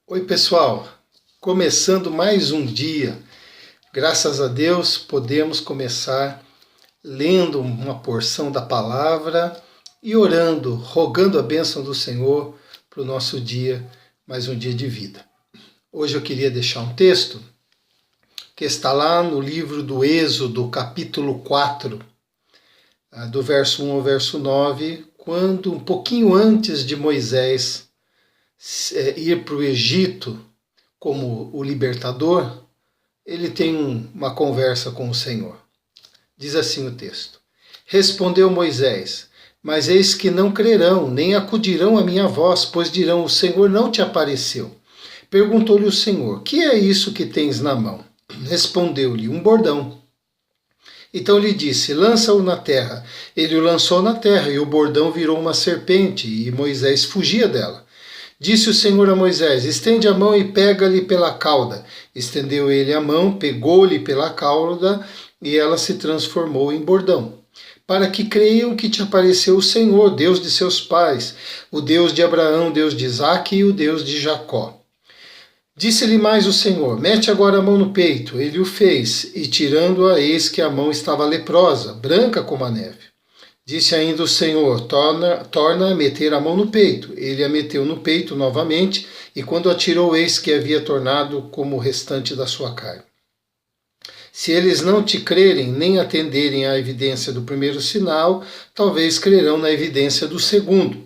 Oi, pessoal, começando mais um dia. Graças a Deus podemos começar lendo uma porção da palavra e orando, rogando a bênção do Senhor para o nosso dia, mais um dia de vida. Hoje eu queria deixar um texto que está lá no livro do Êxodo, capítulo 4, do verso 1 ao verso 9, quando um pouquinho antes de Moisés ir para o Egito como o libertador, ele tem uma conversa com o Senhor. Diz assim o texto: Respondeu Moisés: Mas eis que não crerão, nem acudirão à minha voz, pois dirão: O Senhor não te apareceu. Perguntou-lhe o Senhor: Que é isso que tens na mão? Respondeu-lhe: Um bordão. Então lhe disse: Lança-o na terra. Ele o lançou na terra, e o bordão virou uma serpente, e Moisés fugia dela. Disse o Senhor a Moisés: Estende a mão e pega-lhe pela cauda. Estendeu ele a mão, pegou-lhe pela cauda, e ela se transformou em bordão. Para que creiam que te apareceu o Senhor, Deus de seus pais, o Deus de Abraão, Deus de Isaque e o Deus de Jacó. Disse-lhe mais o Senhor: Mete agora a mão no peito. Ele o fez, e tirando-a, eis que a mão estava leprosa, branca como a neve. Disse ainda o Senhor: torna a meter a mão no peito. Ele a meteu no peito novamente, e quando a tirou, eis que havia tornado como o restante da sua carne. Se eles não te crerem, nem atenderem à evidência do primeiro sinal, talvez crerão na evidência do segundo.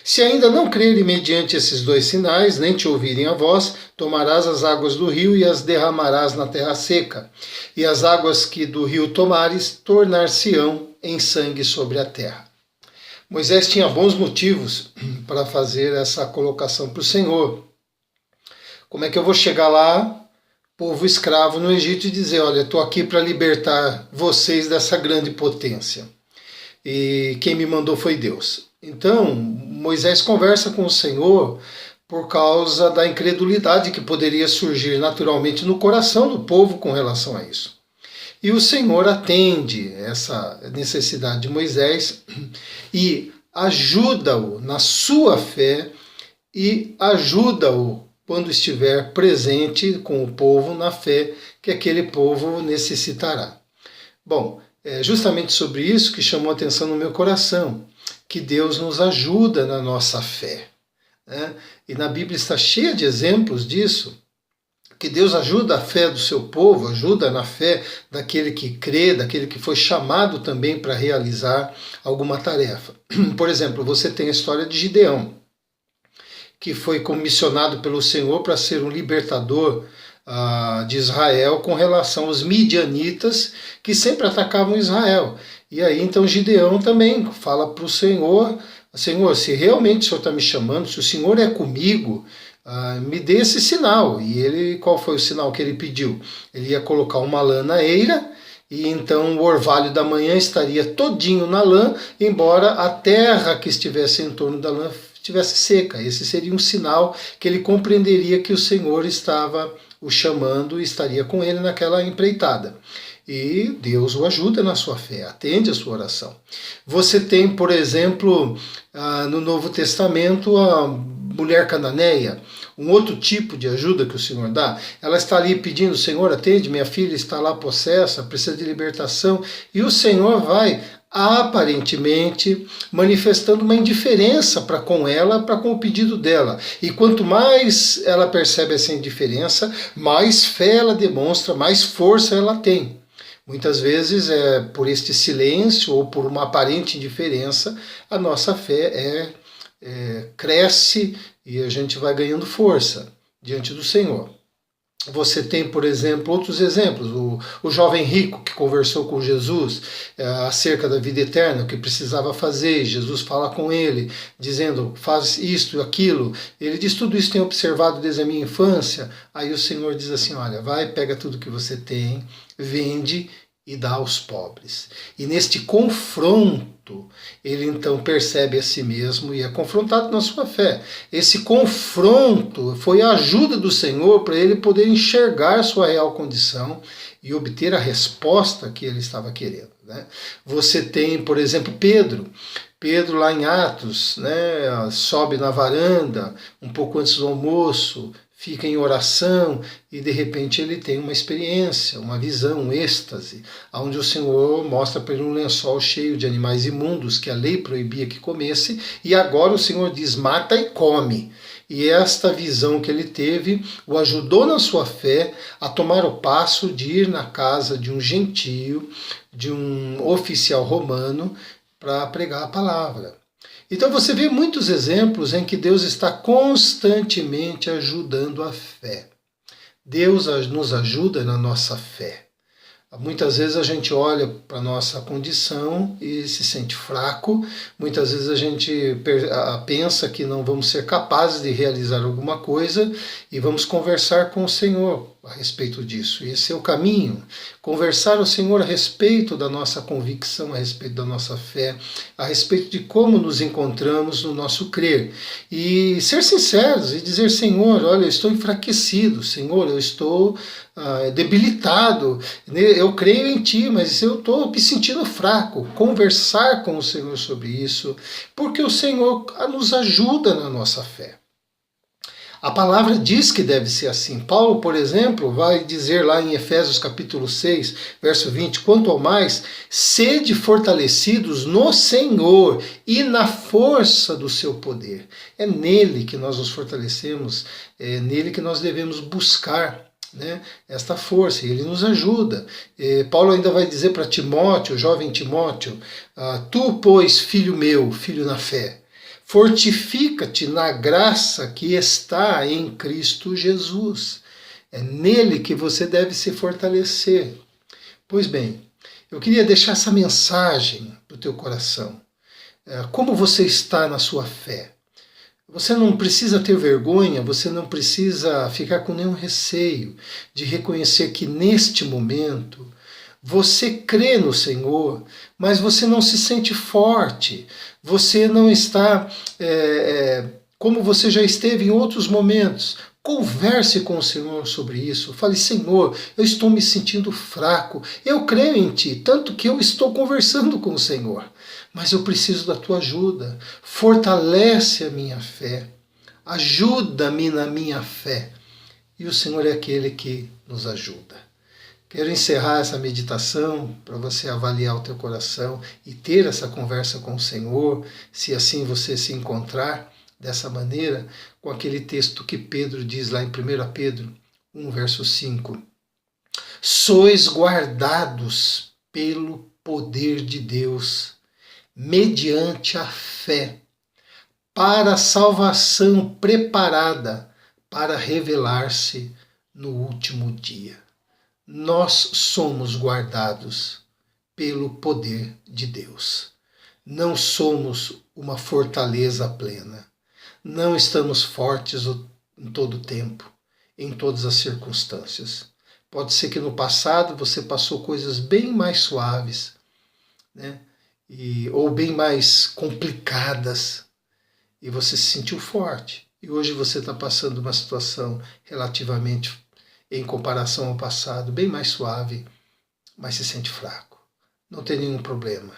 Se ainda não crerem mediante esses dois sinais, nem te ouvirem a voz, tomarás as águas do rio e as derramarás na terra seca. E as águas que do rio tomares, tornar-se-ão em sangue sobre a terra. Moisés tinha bons motivos para fazer essa colocação para o Senhor. Como é que eu vou chegar lá, povo escravo no Egito, e dizer: olha, estou aqui para libertar vocês dessa grande potência. E quem me mandou foi Deus. Então, Moisés conversa com o Senhor por causa da incredulidade que poderia surgir naturalmente no coração do povo com relação a isso. E o Senhor atende essa necessidade de Moisés e ajuda-o na sua fé e ajuda-o quando estiver presente com o povo na fé que aquele povo necessitará. Bom, é justamente sobre isso que chamou a atenção no meu coração, que Deus nos ajuda na nossa fé, né? E na Bíblia está cheia de exemplos disso, que Deus ajuda a fé do seu povo, ajuda na fé daquele que crê, daquele que foi chamado também para realizar alguma tarefa. Por exemplo, você tem a história de Gideão, que foi comissionado pelo Senhor para ser um libertador de Israel com relação aos midianitas que sempre atacavam Israel. E aí então Gideão também fala para o Senhor: Senhor, se realmente o Senhor está me chamando, se o Senhor é comigo, me dê esse sinal. E ele, qual foi o sinal que ele pediu? Ele ia colocar uma lã na eira, e então o orvalho da manhã estaria todinho na lã, embora a terra que estivesse em torno da lã estivesse seca. Esse seria um sinal que ele compreenderia que o Senhor estava o chamando e estaria com ele naquela empreitada. E Deus o ajuda na sua fé, atende a sua oração. Você tem, por exemplo, no Novo Testamento, a mulher cananeia, um outro tipo de ajuda que o Senhor dá. Ela está ali pedindo: Senhor, atende, minha filha está lá possessa, precisa de libertação. E o Senhor vai, aparentemente, manifestando uma indiferença para com ela, para com o pedido dela. E quanto mais ela percebe essa indiferença, mais fé ela demonstra, mais força ela tem. Muitas vezes, por este silêncio ou por uma aparente indiferença, a nossa fé cresce e a gente vai ganhando força diante do Senhor. Você tem, por exemplo, outros exemplos. O jovem rico que conversou com Jesus acerca da vida eterna, o que precisava fazer. Jesus fala com ele, dizendo: faz isto e aquilo. Ele diz: tudo isso tenho observado desde a minha infância. Aí o Senhor diz assim: olha, vai, pega tudo que você tem, vende e dá aos pobres. E neste confronto, ele então percebe a si mesmo e é confrontado na sua fé. Esse confronto foi a ajuda do Senhor para ele poder enxergar sua real condição e obter a resposta que ele estava querendo, né? Você tem, por exemplo, Pedro. Pedro lá em Atos, né, sobe na varanda um pouco antes do almoço, fica em oração e de repente ele tem uma experiência, uma visão, um êxtase, onde o Senhor mostra para ele um lençol cheio de animais imundos que a lei proibia que comesse, e agora o Senhor diz: mata e come. E esta visão que ele teve o ajudou na sua fé a tomar o passo de ir na casa de um gentio, de um oficial romano, para pregar a palavra. Então você vê muitos exemplos em que Deus está constantemente ajudando a fé. Deus nos ajuda na nossa fé. Muitas vezes a gente olha para a nossa condição e se sente fraco, muitas vezes a gente pensa que não vamos ser capazes de realizar alguma coisa e vamos conversar com o Senhor a respeito disso. Esse é o caminho. Conversar ao Senhor a respeito da nossa convicção, a respeito da nossa fé, a respeito de como nos encontramos no nosso crer. E ser sinceros e dizer: Senhor, olha, eu estou enfraquecido, Senhor, eu estou debilitado, eu creio em Ti, mas eu estou me sentindo fraco. Conversar com o Senhor sobre isso, porque o Senhor nos ajuda na nossa fé. A palavra diz que deve ser assim. Paulo, por exemplo, vai dizer lá em Efésios capítulo 6, verso 20, quanto ao mais, sede fortalecidos no Senhor e na força do seu poder. É nele que nós nos fortalecemos, é nele que nós devemos buscar, né, esta força, e ele nos ajuda. Paulo ainda vai dizer para Timóteo, jovem Timóteo, tu, pois, filho meu, filho na fé, fortifica-te na graça que está em Cristo Jesus. É nele que você deve se fortalecer. Pois bem, eu queria deixar essa mensagem para o teu coração. Como você está na sua fé? Você não precisa ter vergonha, você não precisa ficar com nenhum receio de reconhecer que neste momento você crê no Senhor, mas você não se sente forte, você não está como você já esteve em outros momentos. Converse com o Senhor sobre isso. Fale: Senhor, eu estou me sentindo fraco, eu creio em Ti, tanto que eu estou conversando com o Senhor, mas eu preciso da Tua ajuda. Fortalece a minha fé, ajuda-me na minha fé. E o Senhor é aquele que nos ajuda. Quero encerrar essa meditação para você avaliar o teu coração e ter essa conversa com o Senhor, se assim você se encontrar dessa maneira, com aquele texto que Pedro diz lá em 1 Pedro 1, verso 5. Sois guardados pelo poder de Deus, mediante a fé, para a salvação preparada para revelar-se no último dia. Nós somos guardados pelo poder de Deus. Não somos uma fortaleza plena. Não estamos fortes em todo o tempo, em todas as circunstâncias. Pode ser que no passado você passou coisas bem mais suaves, né? Ou bem mais complicadas, e você se sentiu forte. E hoje você está passando uma situação relativamente, em comparação ao passado, bem mais suave, mas se sente fraco. Não tem nenhum problema.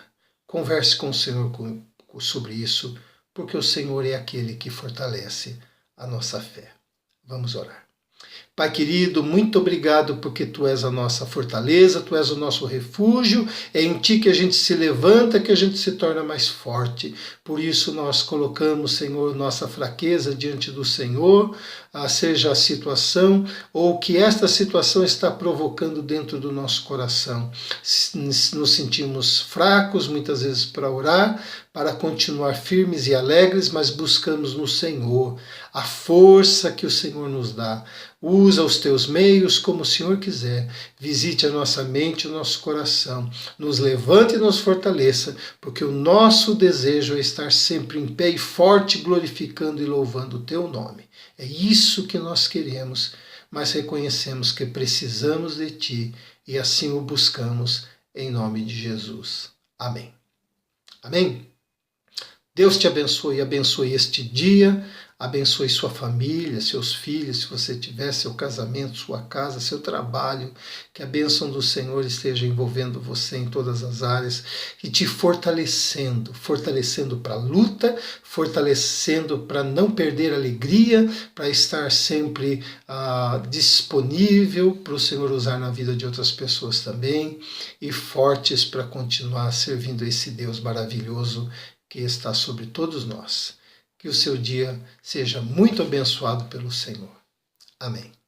Converse com o Senhor sobre isso, porque o Senhor é aquele que fortalece a nossa fé. Vamos orar. Pai querido, muito obrigado porque Tu és a nossa fortaleza, Tu és o nosso refúgio, é em Ti que a gente se levanta, que a gente se torna mais forte. Por isso nós colocamos, Senhor, nossa fraqueza diante do Senhor, seja a situação ou o que esta situação está provocando dentro do nosso coração. Nos sentimos fracos muitas vezes para orar, para continuar firmes e alegres, mas buscamos no Senhor a força que o Senhor nos dá. Usa os Teus meios como o Senhor quiser. Visite a nossa mente e o nosso coração. Nos levante e nos fortaleça, porque o nosso desejo é estar sempre em pé e forte, glorificando e louvando o Teu nome. É isso que nós queremos, mas reconhecemos que precisamos de Ti e assim o buscamos em nome de Jesus. Amém. Amém? Deus te abençoe e abençoe este dia, abençoe sua família, seus filhos, se você tiver seu casamento, sua casa, seu trabalho, que a bênção do Senhor esteja envolvendo você em todas as áreas e te fortalecendo para a luta, fortalecendo para não perder a alegria, para estar sempre disponível para o Senhor usar na vida de outras pessoas também e fortes para continuar servindo esse Deus maravilhoso que está sobre todos nós. Que o seu dia seja muito abençoado pelo Senhor. Amém.